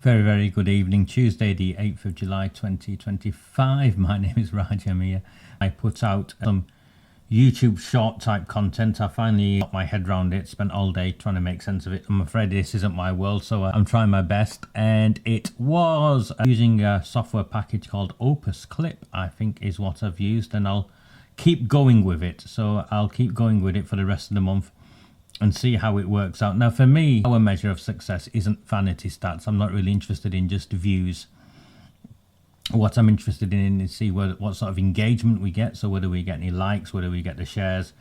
Very, very good evening. Tuesday, the 8th of July 2025. My name is Raj Amir. I put out some YouTube short type content. I finally got my head around it, spent all day trying to make sense of it. I'm afraid this isn't my world, so I'm trying my best. And it was using a software package called Opus Clip, I think is what I've used. And I'll keep going with it. So I'll keep going with it for the rest of the month and see how it works out. Now, for me, our measure of success isn't vanity stats. I'm not really interested in just views. What I'm interested in is see what sort of engagement we get. So whether we get any likes, whether we get the shares,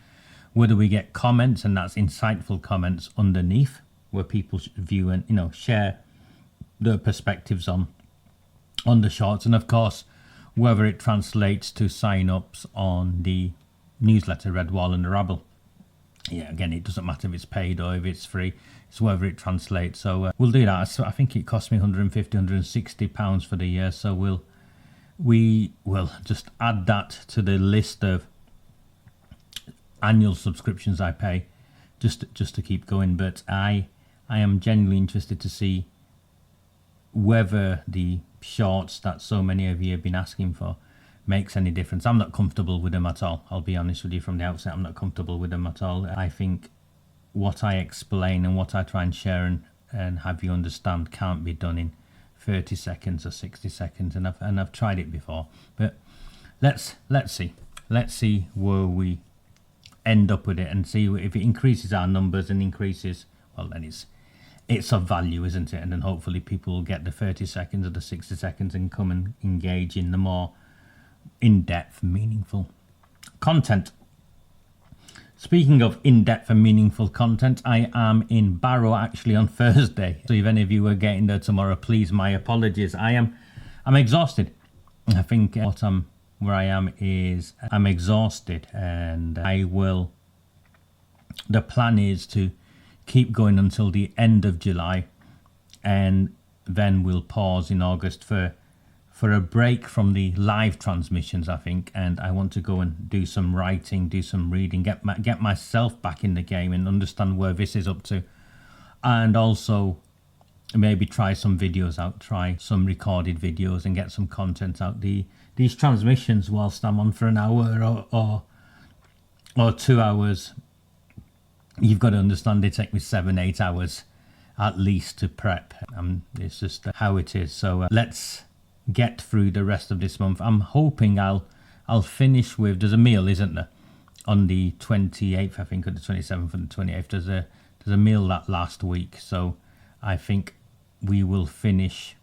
whether we get comments, and that's insightful comments underneath where people view and share their perspectives on the shorts, and of course whether it translates to sign-ups on the newsletter Red Wall and the Rabble. Yeah, again, it doesn't matter if it's paid or if it's free. It's whether it translates. So we'll do that. So I think it cost me £150, £160 for the year. So we will just add that to the list of annual subscriptions I pay, just to keep going. But I am genuinely interested to see whether the shorts that so many of you have been asking for makes any difference. I'm not comfortable with them at all. I'll be honest with you from the outset. I'm not comfortable with them at all. I think what I explain and what I try and share and have you understand can't be done in 30 seconds or 60 seconds. And I've tried it before. But let's see where we end up with it and see if it increases our numbers and increases. Well, then it's of value, isn't it? And then hopefully people will get the 30 seconds or the 60 seconds and come and engage in the more in-depth, meaningful content. Speaking of in-depth and meaningful content, I am in Barrow actually on Thursday. So if any of you are getting there tomorrow, please, my apologies. I'm exhausted. I think where I am is I'm exhausted, and the plan is to keep going until the end of July, and then we'll pause in August for a break from the live transmissions, I think, and I want to go and do some writing, do some reading, get myself back in the game and understand where this is up to, and also maybe try some videos out, try some recorded videos and get some content out. These transmissions, whilst I'm on for an hour or 2 hours, you've got to understand they take me 7-8 hours at least to prep. It's just how it is. So let's get through the rest of this month. I'm hoping I'll finish with, there's a meal, isn't there, on the 28th, I think, or the 27th and the 28th. There's a meal that last week, so I think we will finish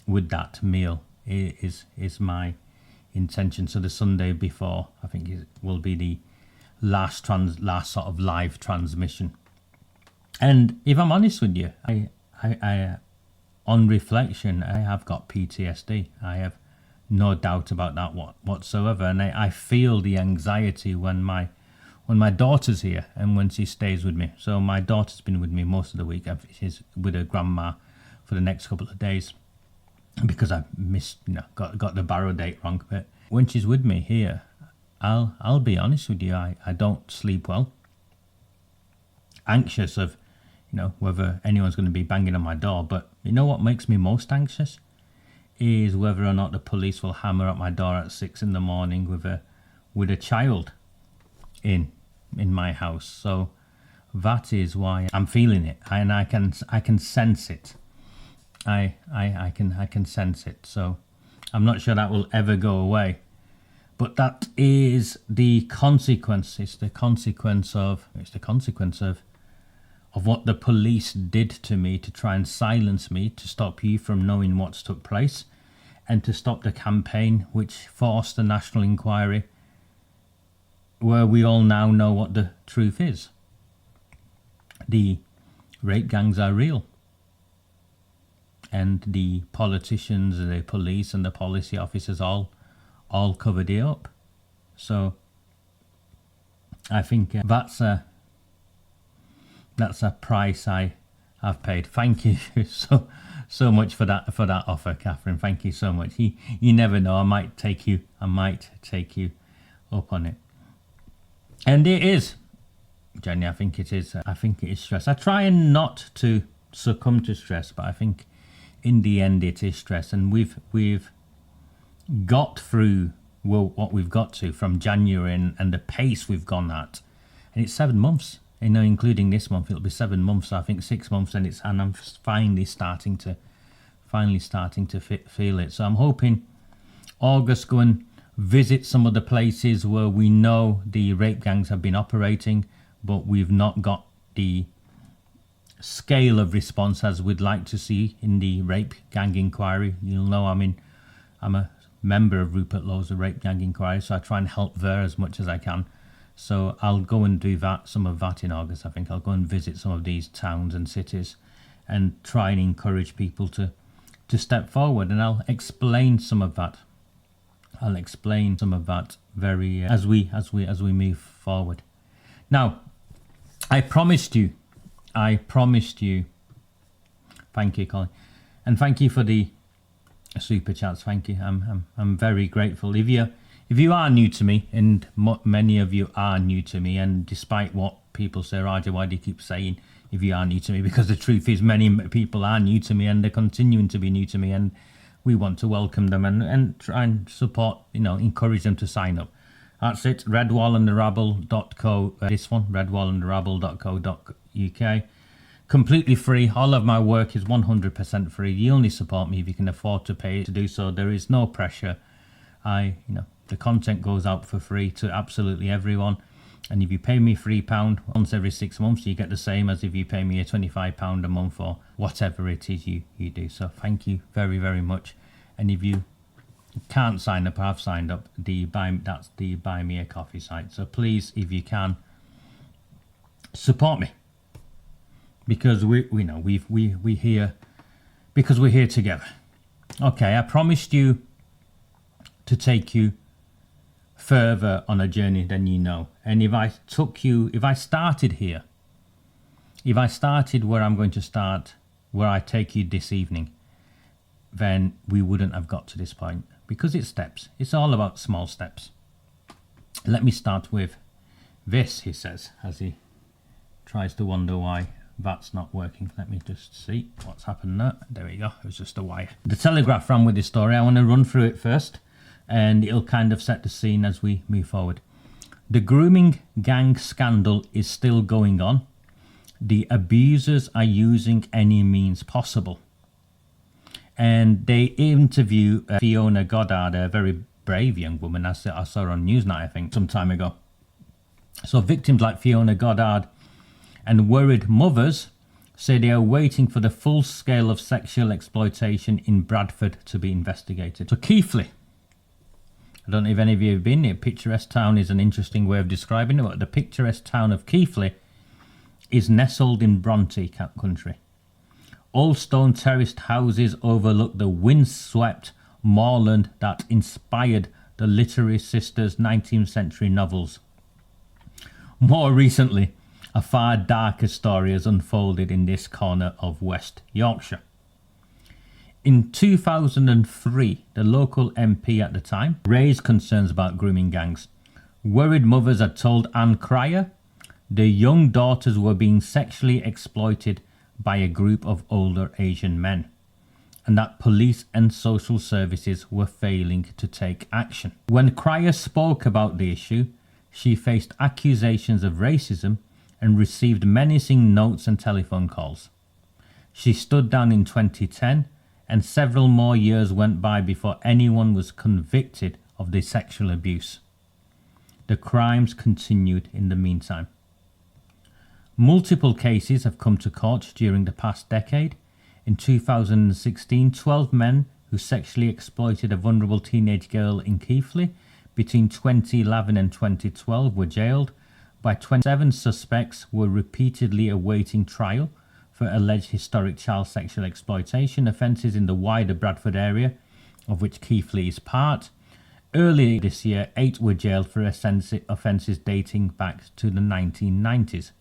with that meal is my intention. So the Sunday before, I think, will be the last sort of live transmission. And if I'm honest with you, I on reflection, I have got PTSD. I have no doubt about that whatsoever. And I feel the anxiety when my daughter's here and when she stays with me. So my daughter's been with me most of the week. She's with her grandma for the next couple of days because I missed, got the Barrow date wrong. But when she's with me here, I'll be honest with you, I don't sleep well. Anxious of whether anyone's going to be banging on my door. But you know what makes me most anxious is whether or not the police will hammer at my door at 6 a.m. with a child in my house. So that is why I'm feeling it, and I can sense it. I can sense it. So I'm not sure that will ever go away. But that is the consequence. It's the consequence of what the police did to me to try and silence me, to stop you from knowing what's took place, and to stop the campaign which forced the national inquiry, where we all now know what the truth is. The rape gangs are real, and the politicians, the police and the policy officers all covered it up. So I think that's a price I have paid. Thank you so much for that offer, Catherine. Thank you so much. You never know. I might take you up on it. And it is, Jenny. I think it is stress. I try not to succumb to stress, but I think in the end it is stress, and we've got through what we've got to from January, and the pace we've gone at, and it's 7 months, including this month. It'll be 7 months, I think 6 months, and I'm finally starting to feel it. So I'm hoping August, go and visit some of the places where we know the rape gangs have been operating, but we've not got the scale of response as we'd like to see in the rape gang inquiry. You'll know I'm a member of Rupert Lowe's rape gang inquiry, so I try and help there as much as I can. So I'll go and do some of that in August. I think I'll go and visit some of these towns and cities and try and encourage people to step forward, and I'll explain some of that. Very as we move forward. Now, I promised you. Thank you, Colin, and thank you for the super chats. Thank you. I'm very grateful. If you are new to me, and many of you are new to me, and despite what people say, Raja, why do you keep saying if you are new to me? Because the truth is, many people are new to me, and they're continuing to be new to me, and we want to welcome them and try and support, encourage them to sign up. That's it. redwallandtherabble.co. This one, redwallandtherabble.co.uk. Completely free. All of my work is 100% free. You only support me if you can afford to pay to do so. There is no pressure. The content goes out for free to absolutely everyone. And if you pay me £3 once every 6 months, you get the same as if you pay me a £25 a month or whatever it is you do. So thank you very, very much. And if you can't sign up, I've signed up. That's the Buy Me a Coffee site. So please, if you can, support me, because we're here because we're here together. Okay, I promised you to take you further on a journey than you know. And if I started here, if I started where I'm going to start, where I take you this evening, then we wouldn't have got to this point, because it's steps. It's all about small steps. Let me start with this, he says, as he tries to wonder why that's not working. Let me just see what's happened there. There we go. It was just a wire. The Telegraph ran with this story. I want to run through it first, and it'll kind of set the scene as we move forward. The grooming gang scandal is still going on. The abusers are using any means possible. And they interview Fiona Goddard, a very brave young woman. I saw her on Newsnight, I think, some time ago. So victims like Fiona Goddard and worried mothers say they are waiting for the full scale of sexual exploitation in Bradford to be investigated. So Keighley, I don't know if any of you have been here. Picturesque town is an interesting way of describing it, but the picturesque town of Keighley is nestled in Bronte country. Old stone terraced houses overlook the windswept moorland that inspired the literary sisters' 19th century novels. More recently, a far darker story has unfolded in this corner of West Yorkshire. In 2003, the local MP at the time raised concerns about grooming gangs. Worried mothers had told Anne Cryer their young daughters were being sexually exploited by a group of older Asian men, and that police and social services were failing to take action. When Cryer spoke about the issue, she faced accusations of racism and received menacing notes and telephone calls. She stood down in 2010, and several more years went by before anyone was convicted of the sexual abuse. The crimes continued in the meantime. Multiple cases have come to court during the past decade. In 2016, 12 men who sexually exploited a vulnerable teenage girl in Keighley between 2011 and 2012 were jailed. By 27 suspects were repeatedly awaiting trial for alleged historic child sexual exploitation offences in the wider Bradford area, of which Keighley is part. Earlier this year, 8 were jailed for offences dating back to the 1990s.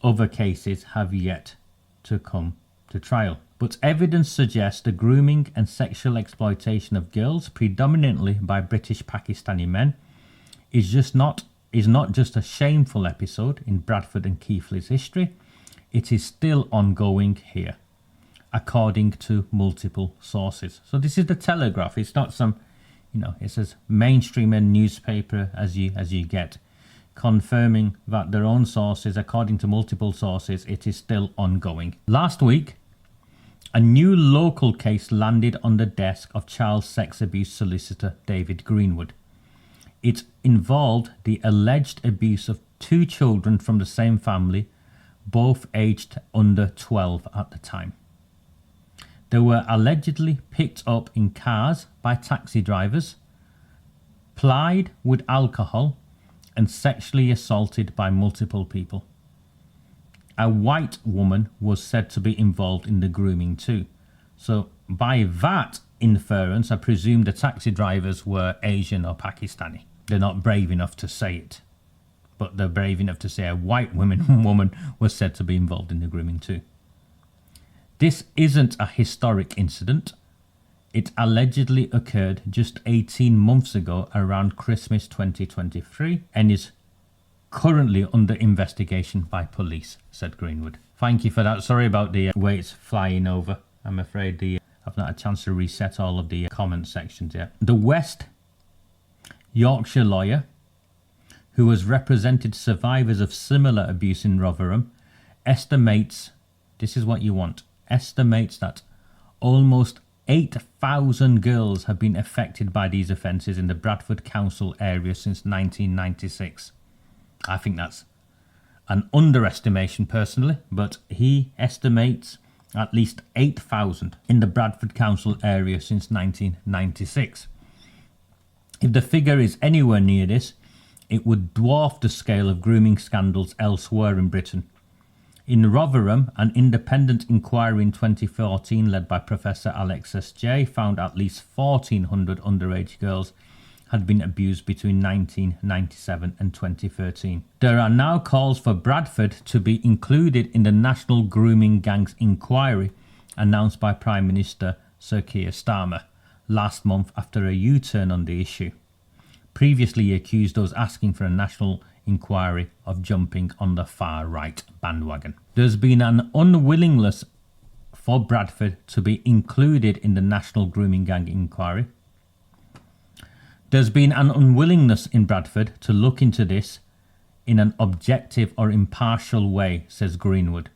Other cases have yet to come to trial. But evidence suggests the grooming and sexual exploitation of girls, predominantly by British Pakistani men, is not just a shameful episode in Bradford and Keighley's history, it is still ongoing here. according to multiple sources. So this is the Telegraph. It's not some, it's as mainstream a newspaper as you get, confirming that their own sources, according to multiple sources, it is still ongoing. Last week, a new local case landed on the desk of child sex abuse solicitor David Greenwood. It involved the alleged abuse of 2 children from the same family, both aged under 12 at the time. They were allegedly picked up in cars by taxi drivers, plied with alcohol, and sexually assaulted by multiple people. A white woman was said to be involved in the grooming too. So by that inference, I presume the taxi drivers were Asian or Pakistani. They're not brave enough to say it, but they're brave enough to say a white woman was said to be involved in the grooming too. This isn't a historic incident. It allegedly occurred just 18 months ago around Christmas 2023 and is currently under investigation by police, said Greenwood. Thank you for that. Sorry about the way it's flying over. I'm afraid I've not had a chance to reset all of the comment sections yet. The West Yorkshire lawyer, who has represented survivors of similar abuse in Rotherham, estimates that almost 8,000 girls have been affected by these offences in the Bradford Council area since 1996. I think that's an underestimation personally, but he estimates at least 8,000 in the Bradford Council area since 1996. If the figure is anywhere near this, it would dwarf the scale of grooming scandals elsewhere in Britain. In Rotherham, an independent inquiry in 2014 led by Professor Alexis J found at least 1,400 underage girls had been abused between 1997 and 2013. There are now calls for Bradford to be included in the National Grooming Gangs Inquiry announced by Prime Minister Sir Keir Starmer last month after a U-turn on the issue. Previously he accused those asking for a national inquiry of jumping on the far-right bandwagon. There's been an unwillingness for Bradford to be included in the National Grooming Gang Inquiry. There's been an unwillingness in Bradford to look into this in an objective or impartial way, says Greenwood.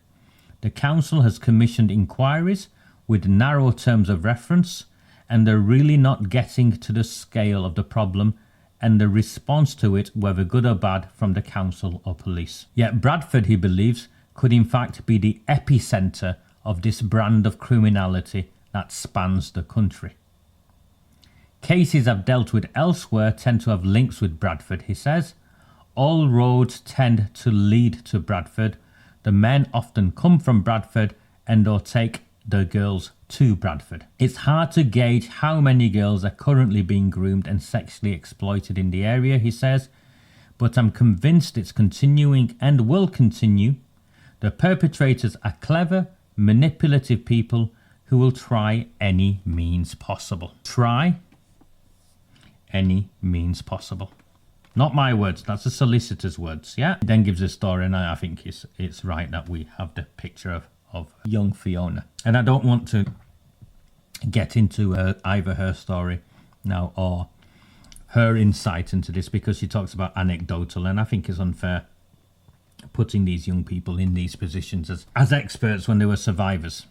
The council has commissioned inquiries with narrow terms of reference, and they're really not getting to the scale of the problem and the response to it, whether good or bad, from the council or police. Yet Bradford, he believes, could in fact be the epicentre of this brand of criminality that spans the country. Cases I've dealt with elsewhere tend to have links with Bradford, he says. All roads tend to lead to Bradford. The men often come from Bradford and or take the girls to Bradford. It's hard to gauge how many girls are currently being groomed and sexually exploited in the area, he says, but I'm convinced it's continuing and will continue. The perpetrators are clever, manipulative people who will try any means possible. Try any means possible. Not my words, that's the solicitor's words, yeah? It then gives a story, and I think it's right that we have the picture of young Fiona. And I don't want to get into either her story now or her insight into this, because she talks about anecdotal, and I think it's unfair putting these young people in these positions as experts when they were survivors.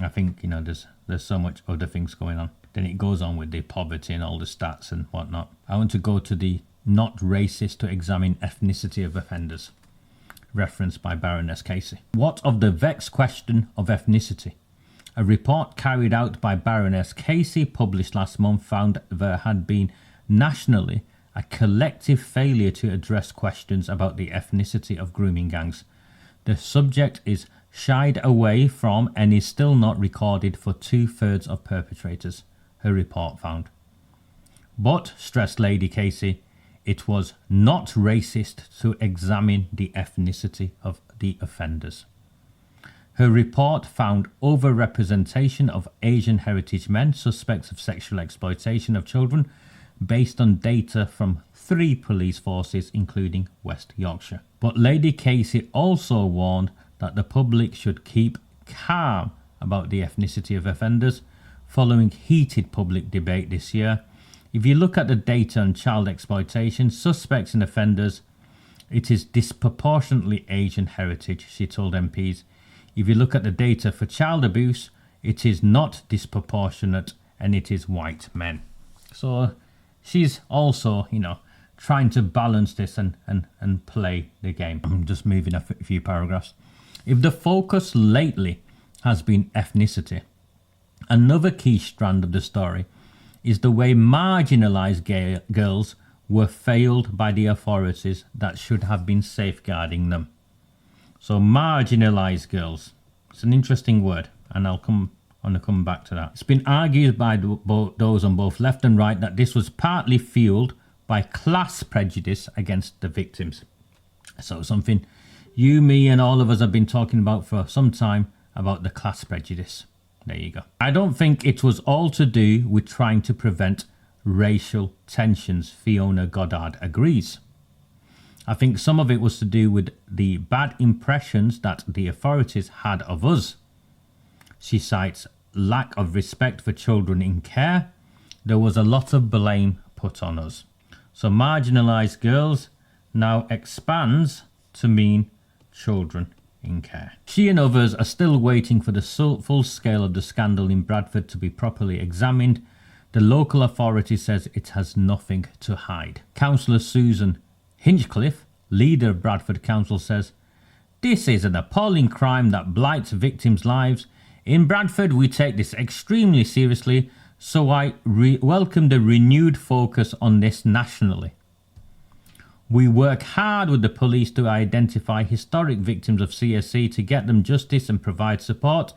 I think, there's so much other things going on. Then it goes on with the poverty and all the stats and whatnot. I want to go to the not racist to examine ethnicity of offenders, referenced by Baroness Casey. What of the vexed question of ethnicity? A report carried out by Baroness Casey, published last month, found there had been nationally a collective failure to address questions about the ethnicity of grooming gangs. The subject is shied away from and is still not recorded for 2/3 of perpetrators, her report found. But, stressed Lady Casey, it was not racist to examine the ethnicity of the offenders. Her report found overrepresentation of Asian heritage men suspects of sexual exploitation of children based on data from 3 police forces, including West Yorkshire. But Lady Casey also warned that the public should keep calm about the ethnicity of offenders following heated public debate this year. If you look at the data on child exploitation, suspects and offenders, it is disproportionately Asian heritage, she told MPs. If you look at the data for child abuse, it is not disproportionate and it is white men. So she's also, trying to balance this and play the game. I'm just moving a few paragraphs. If the focus lately has been ethnicity, another key strand of the story is the way marginalised girls were failed by the authorities that should have been safeguarding them. So marginalised girls, it's an interesting word, and I'll come back to that. It's been argued by those on both left and right that this was partly fueled by class prejudice against the victims. So something you, me and all of us have been talking about for some time, about the class prejudice. There you go. I don't think it was all to do with trying to prevent racial tensions, Fiona Goddard agrees. I think some of it was to do with the bad impressions that the authorities had of us. She cites lack of respect for children in care. There was a lot of blame put on us. So marginalised girls now expands to mean children in care. She and others are still waiting for the full scale of the scandal in Bradford to be properly examined. The local authority says it has nothing to hide. Councillor Susan Hinchcliffe, leader of Bradford Council, says, "This is an appalling crime that blights victims' lives. In Bradford, we take this extremely seriously, so I welcome the renewed focus on this nationally. We work hard with the police to identify historic victims of CSE to get them justice and provide support.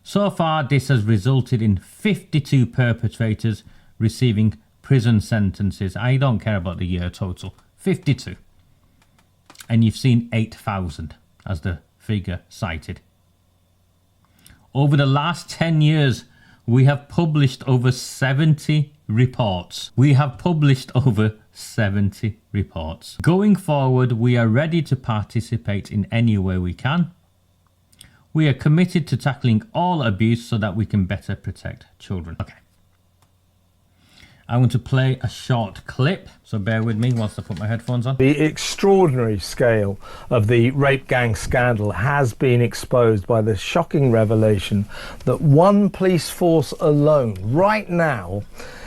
So far, this has resulted in 52 perpetrators receiving prison sentences." I don't care about the year total. 52. And you've seen 8,000 as the figure cited. Over the last 10 years, we have published over 70 reports. Going forward, we are ready to participate in any way we can. We are committed to tackling all abuse so that we can better protect children. Okay. I want to play a short clip, so bear with me whilst I put my headphones on. The extraordinary scale of the rape gang scandal has been exposed by the shocking revelation that one police force alone, right now,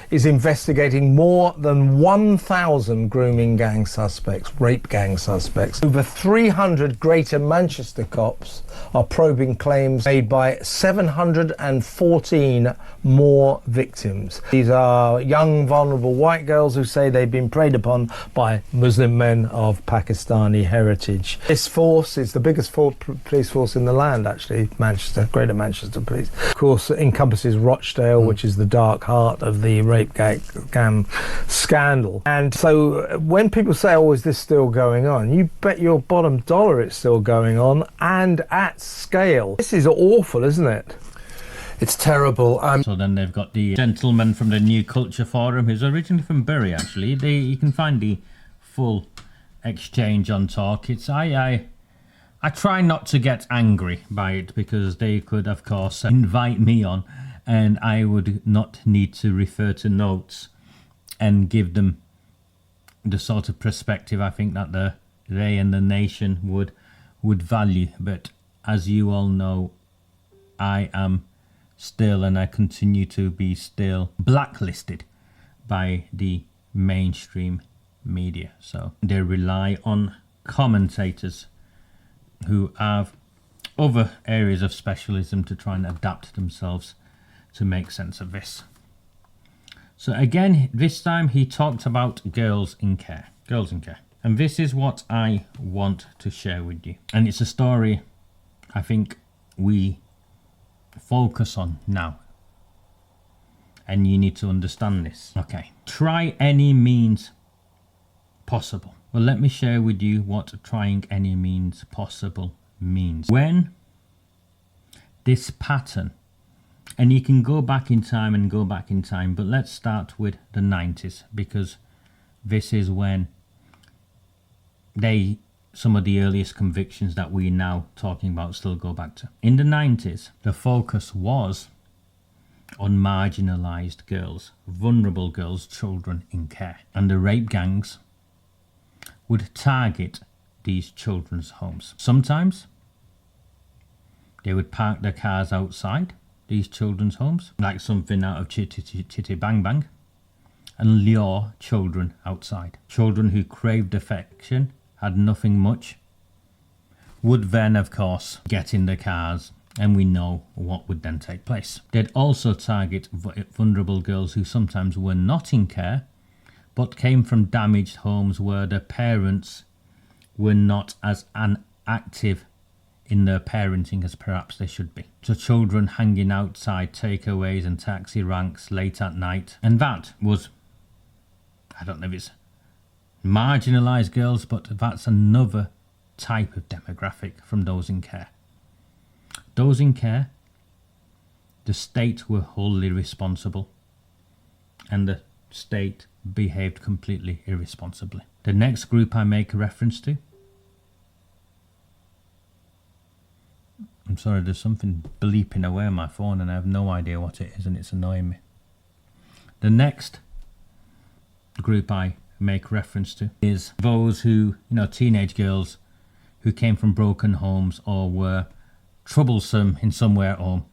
is investigating more than 1,000 grooming gang suspects, rape gang suspects. Over 300 Greater Manchester cops are probing claims made by 714 more victims. These are young, vulnerable white girls who say they've been preyed upon by Muslim men of Pakistani heritage. This force is the biggest police force in the land, actually, Manchester, Greater Manchester Police. Of course, it encompasses Rochdale, which is the dark heart of the rape gang scandal. And so when people say, "Oh, is this still going on?" you bet your bottom dollar it's still going on, and at scale. This is awful, isn't it? It's terrible. So then they've got the gentleman from the New Culture Forum, who's originally from Bury, actually. You can find the full exchange on Talk. I try not to get angry by it, because they could, of course, invite me on, and I would not need to refer to notes and give them the sort of perspective I think that they and the nation would value. But as you all know, I am still, and I continue to be still, blacklisted by the mainstream media. So they rely on commentators who have other areas of specialism to try and adapt themselves to make sense of this. So again, this time he talked about girls in care. And this is what I want to share with you. And it's a story I think we focus on now. And you need to understand this. Okay. Try any means possible. Well, let me share with you what trying any means possible means. When this pattern, and you can go back in time and go back in time, but let's start with the 90s, because this is when they some of the earliest convictions that we're now talking about still go back to. In the 90s, the focus was on marginalised girls, vulnerable girls, children in care. And the rape gangs would target these children's homes. Sometimes they would park their cars outside these children's homes, like something out of Chitty Bang Bang, and lure children outside. Children who craved affection, had nothing much, would then, of course, get in their cars, and we know what would then take place. They'd also target vulnerable girls who sometimes were not in care, but came from damaged homes where their parents were not as active in their parenting as perhaps they should be. So children hanging outside takeaways and taxi ranks late at night. And that was, I don't know if it's marginalised girls, but that's another type of demographic from those in care. Those in care, the state were wholly responsible, and the state behaved completely irresponsibly. The next group I make a reference to, I'm sorry, there's something bleeping away on my phone and I have no idea what it is and it's annoying me. The next group I make reference to is those who, teenage girls who came from broken homes or were troublesome in some way at home,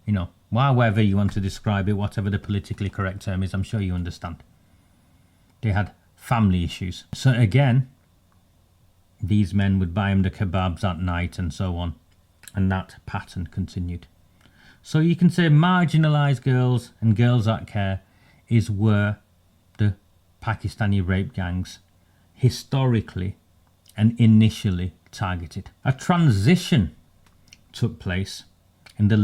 however you want to describe it, whatever the politically correct term is, I'm sure you understand. They had family issues. So again, these men would buy them the kebabs at night and so on. And that pattern continued. So you can say marginalised girls and girls at care is where the Pakistani rape gangs historically and initially targeted. A transition took place in the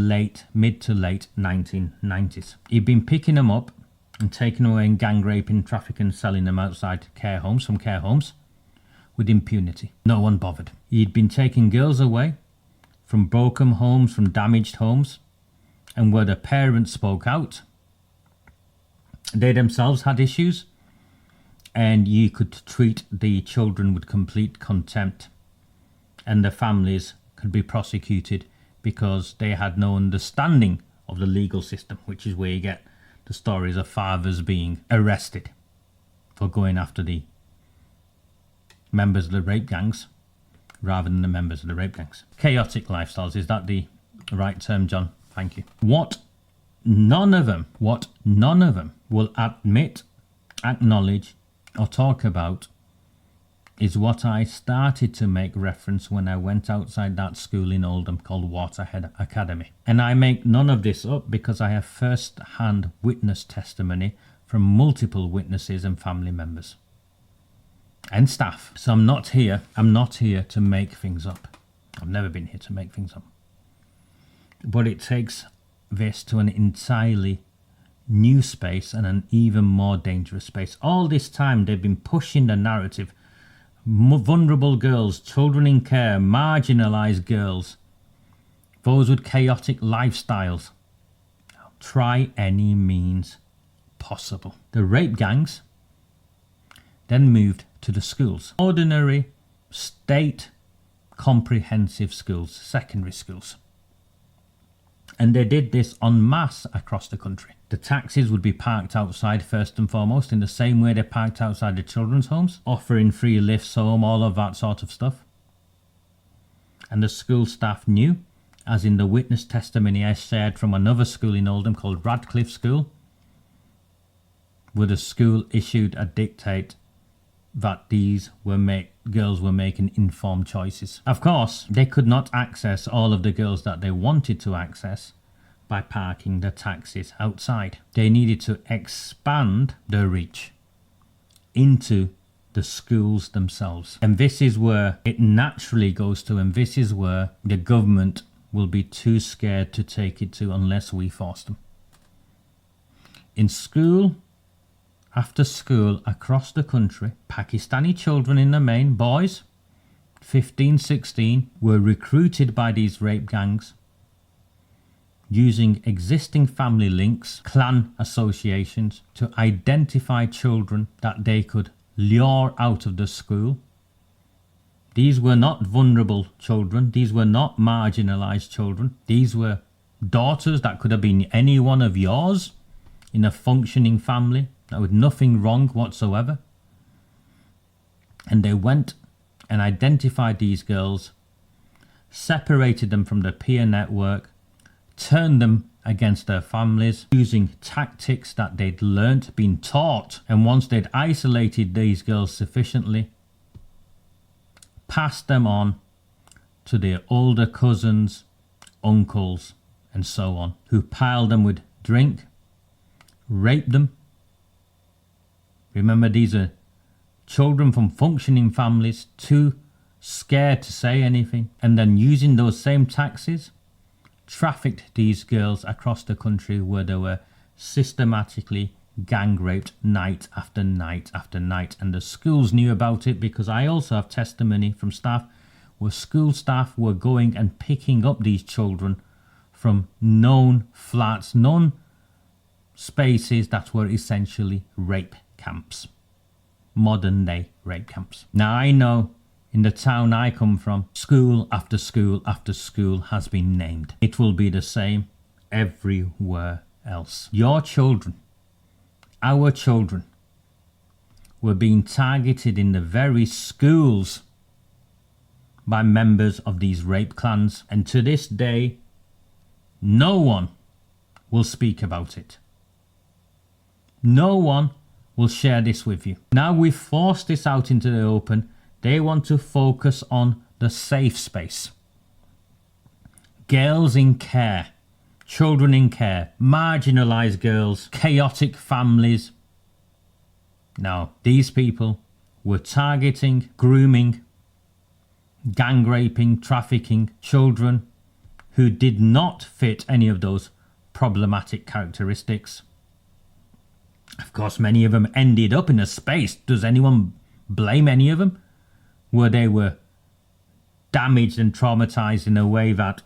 mid to late 1990s. He'd been picking them up and taking away and gang raping, trafficking, selling them outside from care homes with impunity. No one bothered. He'd been taking girls away from broken homes, from damaged homes, and where the parents spoke out, they themselves had issues, and you could treat the children with complete contempt, and the families could be prosecuted because they had no understanding of the legal system, which is where you get the stories of fathers being arrested for going after the members of the rape gangs rather than the members of the rape gangs. Chaotic lifestyles, is that the right term, John? Thank you. What none of them will admit, acknowledge, or talk about is what I started to make reference when I went outside that school in Oldham called Waterhead Academy. And I make none of this up because I have first-hand witness testimony from multiple witnesses and family members and staff. So I'm not here to make things up. I've never been here to make things up. But it takes this to an entirely new space and an even more dangerous space. All this time they've been pushing the narrative. Vulnerable girls, children in care, marginalised girls, those with chaotic lifestyles. Try any means possible. The rape gangs then moved to the schools. Ordinary state comprehensive schools, secondary schools. And they did this en masse across the country. The taxis would be parked outside first and foremost, in the same way they parked outside the children's homes, offering free lifts home, all of that sort of stuff. And the school staff knew, as in the witness testimony I shared from another school in Oldham called Radcliffe School, where the school issued a dictate that these girls were making informed choices. Of course, they could not access all of the girls that they wanted to access by parking the taxis outside. They needed to expand their reach into the schools themselves. And this is where it naturally goes to, and this is where the government will be too scared to take it to unless we force them. In school after school across the country, Pakistani children in the main, boys, 15, 16, were recruited by these rape gangs using existing family links, clan associations, to identify children that they could lure out of the school. These were not vulnerable children. These were not marginalized children. These were daughters that could have been any one of yours in a functioning family that with nothing wrong whatsoever. And they went and identified these girls, separated them from the peer network, turned them against their families using tactics that they'd learnt, been taught, and once they'd isolated these girls sufficiently, passed them on to their older cousins, uncles, and so on, who piled them with drink, raped them. Remember, these are children from functioning families, too scared to say anything, and then using those same taxes, trafficked these girls across the country where they were systematically gang raped night after night after night. And the schools knew about it, because I also have testimony from staff where school staff were going and picking up these children from known flats, known spaces that were essentially rape camps, modern day rape camps. Now I know in the town I come from, school after school after school has been named. It will be the same everywhere else. Your children, our children, were being targeted in the very schools by members of these rape clans, and to this day, no one will speak about it. No one will share this with you. Now we've forced this out into the open, they want to focus on the safe space. Girls in care, children in care, marginalised girls, chaotic families. Now, these people were targeting, grooming, gang raping, trafficking children who did not fit any of those problematic characteristics. Of course, many of them ended up in a space. Does anyone blame any of them? Where they were damaged and traumatized in a way that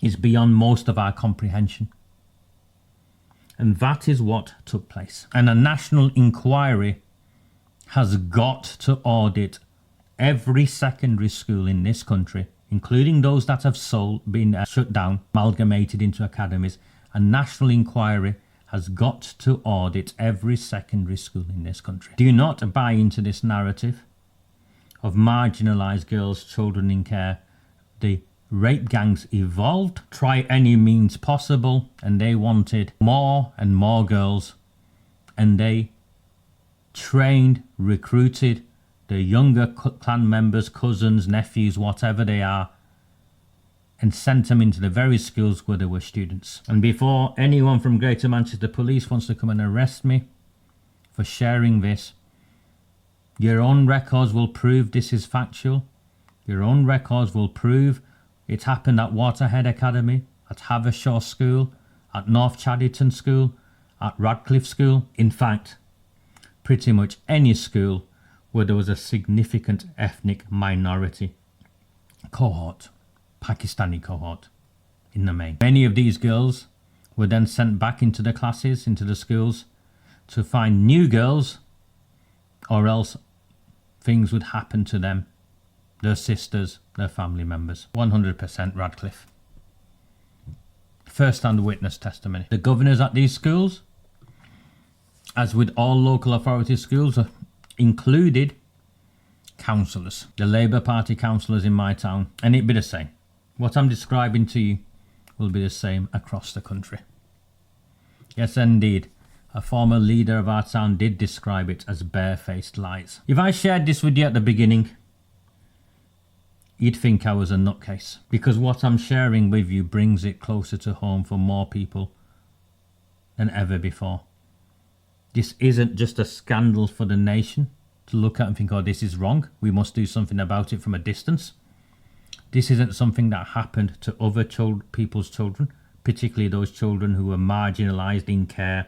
is beyond most of our comprehension. And that is what took place. And a national inquiry has got to audit every secondary school in this country, including those that have been shut down, amalgamated into academies. A national inquiry has got to audit every secondary school in this country. Do not buy into this narrative of marginalised girls, children in care. The rape gangs evolved, try any means possible, and they wanted more and more girls, and they trained, recruited the younger clan members, cousins, nephews, whatever they are, and sent them into the very schools where there were students. And before anyone from Greater Manchester Police wants to come and arrest me for sharing this, your own records will prove this is factual. Your own records will prove it happened at Waterhead Academy, at Havershaw School, at North Chadderton School, at Radcliffe School. In fact, pretty much any school where there was a significant ethnic minority cohort, Pakistani cohort in the main. Many of these girls were then sent back into the classes, into the schools, to find new girls, or else things would happen to them, their sisters, their family members. 100% Radcliffe. First-hand witness testimony. The governors at these schools, as with all local authority schools, included councillors, the Labour Party councillors in my town, and it'd be the same. What I'm describing to you will be the same across the country. Yes, indeed. A former leader of our town did describe it as barefaced lies. If I shared this with you at the beginning, you'd think I was a nutcase, because what I'm sharing with you brings it closer to home for more people than ever before. This isn't just a scandal for the nation to look at and think, oh, this is wrong, we must do something about it from a distance. This isn't something that happened to other people's children, particularly those children who were marginalised in care,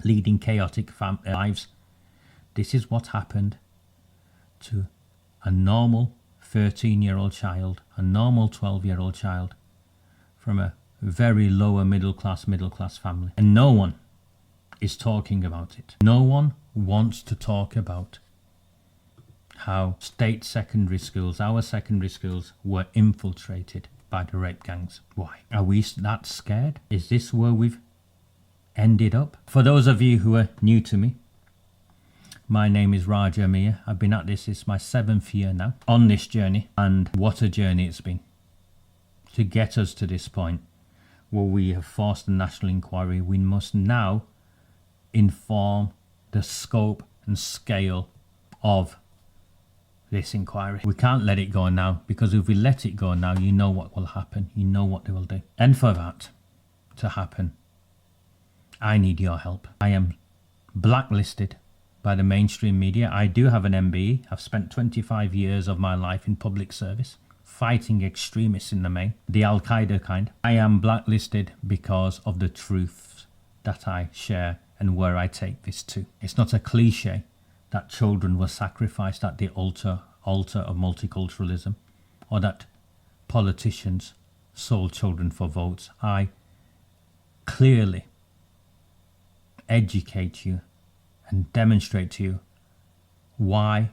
leading chaotic lives. This is what happened to a normal 13-year-old child, a normal 12-year-old child from a very lower middle class family. And no one is talking about it. No one wants to talk about how state secondary schools, our secondary schools, were infiltrated by the rape gangs. Why? Are we that scared? Is this where we've ended up? For those of you who are new to me, my name is Raja Amir. I've been at this, it's my 7th year now, on this journey, and what a journey it's been to get us to this point where we have forced a national inquiry. We must now inform the scope and scale of this inquiry. We can't let it go now, because if we let it go now, you know what will happen. You know what they will do. And for that to happen, I need your help. I am blacklisted by the mainstream media. I do have an MBE. I've spent 25 years of my life in public service, fighting extremists in the main, the Al-Qaeda kind. I am blacklisted because of the truths that I share and where I take this to. It's not a cliche that children were sacrificed at the altar of multiculturalism, or that politicians sold children for votes. I clearly educate you and demonstrate to you why,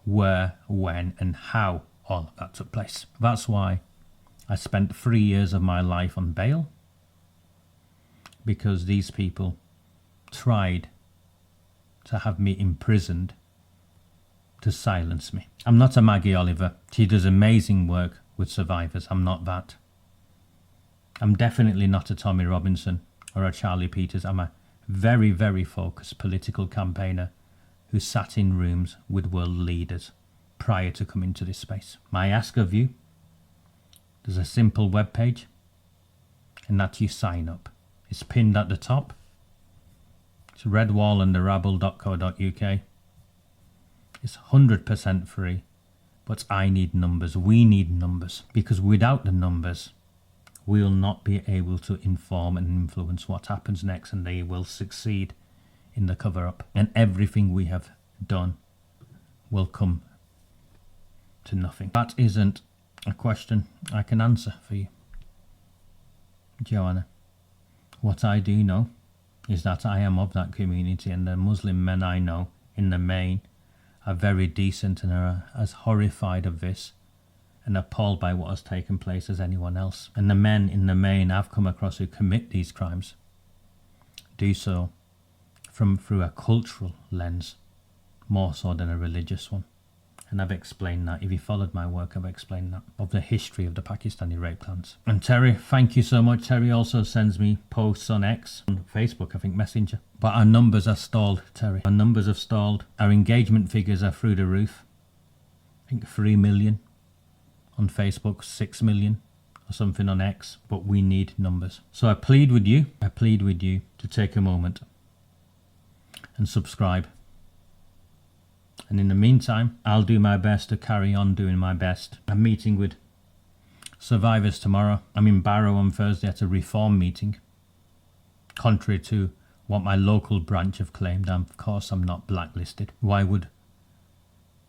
where, when, and how all of that took place. That's why I spent 3 years of my life on bail, because these people tried to have me imprisoned to silence me. I'm not a Maggie Oliver. She does amazing work with survivors. I'm not that. I'm definitely not a Tommy Robinson or a Charlie Peters. I'm a very, very focused political campaigner who sat in rooms with world leaders prior to coming to this space. My ask of you, there's a simple web page, and that you sign up. It's pinned at the top. It's redwallandarabble.co.uk. It's 100% free, but I need numbers. We need numbers, because without the numbers, we'll not be able to inform and influence what happens next, and they will succeed in the cover-up. And everything we have done will come to nothing. That isn't a question I can answer for you, Joanna. What I do know is that I am of that community, and the Muslim men I know, in the main, are very decent and are as horrified of this and appalled by what has taken place as anyone else. And the men in the main I've come across who commit these crimes do so through a cultural lens, more so than a religious one. And I've explained that. If you followed my work, I've explained that, of the history of the Pakistani rape clans. And Terry, thank you so much. Terry also sends me posts on X, on Facebook, I think Messenger. But our numbers are stalled, Terry. Our numbers have stalled. Our engagement figures are through the roof. I think 3 million on Facebook, 6 million or something on X. But we need numbers. So I plead with you to take a moment and subscribe. And in the meantime, I'll do my best to carry on doing my best. I'm meeting with survivors tomorrow. I'm in Barrow on Thursday at a reform meeting. Contrary to what my local branch have claimed, of course I'm not blacklisted. Why would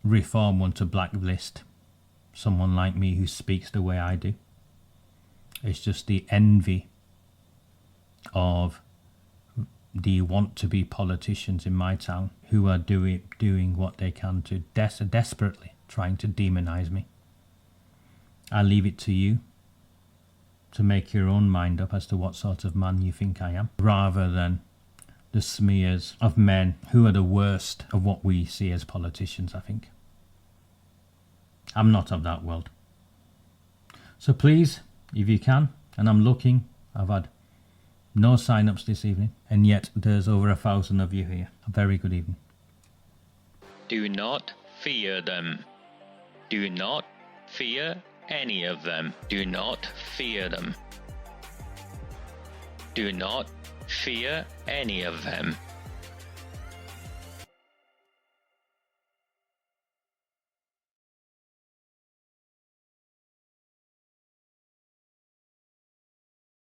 reform want to blacklist someone like me who speaks the way I do? It's just the envy of the want-to-be politicians in my town who are doing what they can to desperately trying to demonize me. I leave it to you to make your own mind up as to what sort of man you think I am, rather than the smears of men who are the worst of what we see as politicians, I think. I'm not of that world. So please, if you can, and I'm looking, I've had no sign-ups this evening, and yet there's over 1,000 of you here. A very good evening. Do not fear them. Do not fear any of them. Do not fear them. Do not fear any of them.